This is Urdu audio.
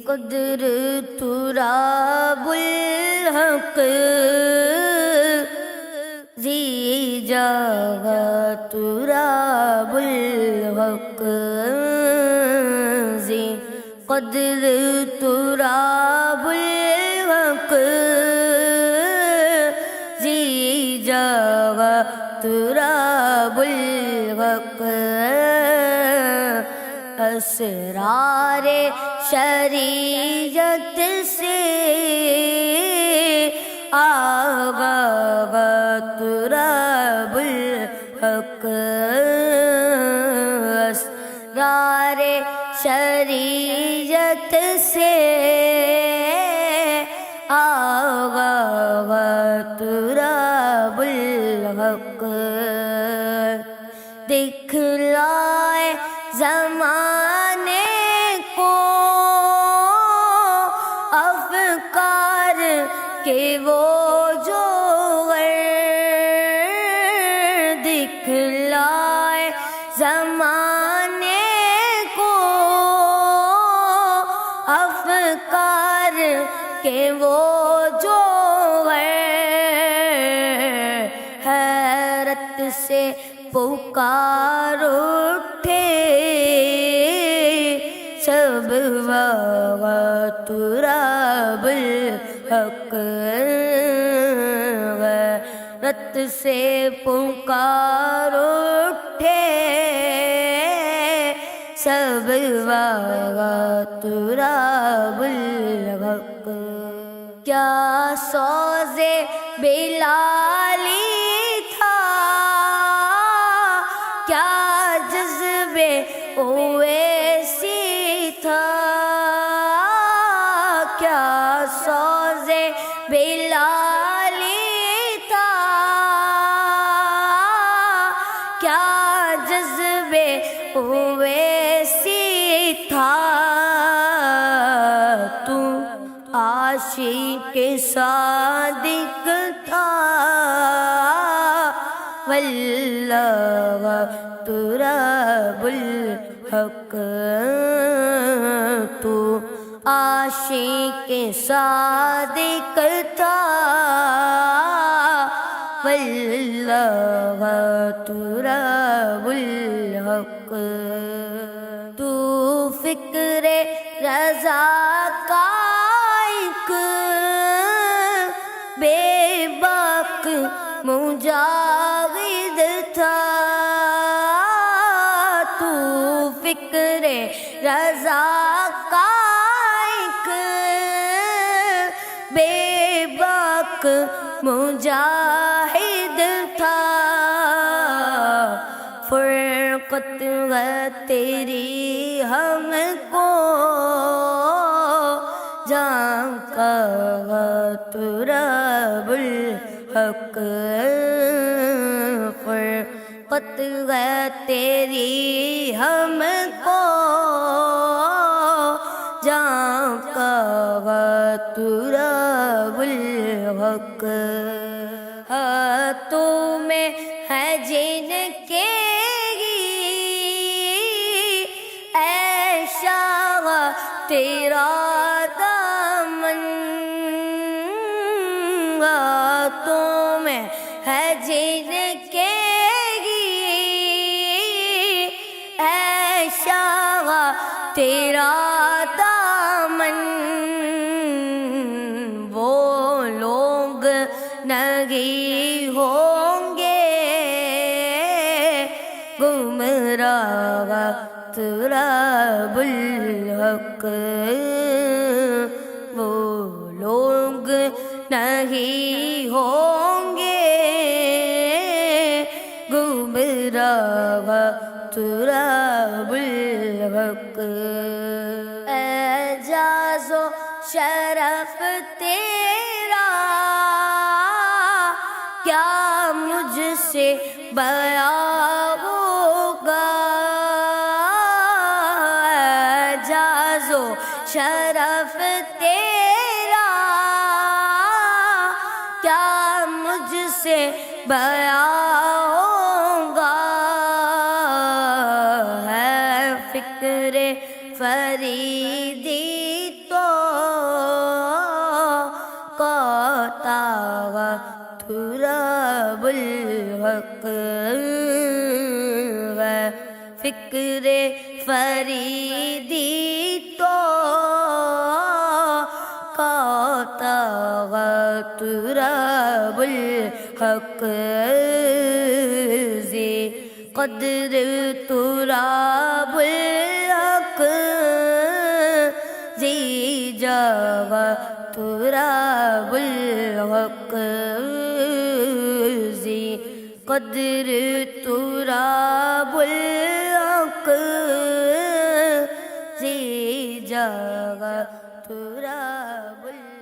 قدر تراب الحق ذی جاہ تراب الحق ذی قدر تراب الحق ذی جاہ تراب الحق اسرار شریعت سے آغا تراب الحق اسرار شریعت سے آغا تراب الحق دکھلائے زمانے کو افکار کے وہ جوہر دکھلائے زمانے کو افکار کے وہ جوہر حیرت سے پکار اٹھے سب تراب الحق غیرت سے پکار اٹھے سب تراب الحق کیا سوزے بلالی تھا کیا جذبے اویسی تھا کیا سوزے بلالی تھا کیا جذبے اویسی تھا تو عاشق صادق تھا واللہ تراب الحق تو عاشق صادق تھا واللہ تراب الحق تو فکر رضا کا ایک بے باک مجاہد تھا تو فکر رضا کا ایک بے باک مجاہد تھا فرقت ہے تیری ہم کو جان کا تراب الحق فرقت ہے تیری ہم کو جان کا تراب الحق ہاتھوں میں ہے جن کے اے شاہ تیرا دامن ہاتھوں میں ہے جن کے اے شاہ تیرا دامن وہ لوگ نہیں ہوں گے گمراہ تراب الحق وہ لوگ نہیں ہوں گے گمراہ تراب الحق اعجاز و شرف تیرا کیا مجھ سے بیان ہوگا اعجاز و شرف تیرا کیا مجھ سے بیان ہوگا ہے فکر فریدی تو فریدی تو قاطعت رب الحق زی قدر تراب الحق زی جگہ تراب الحق زی قدر تراب الحق زی جگہ تراب الحق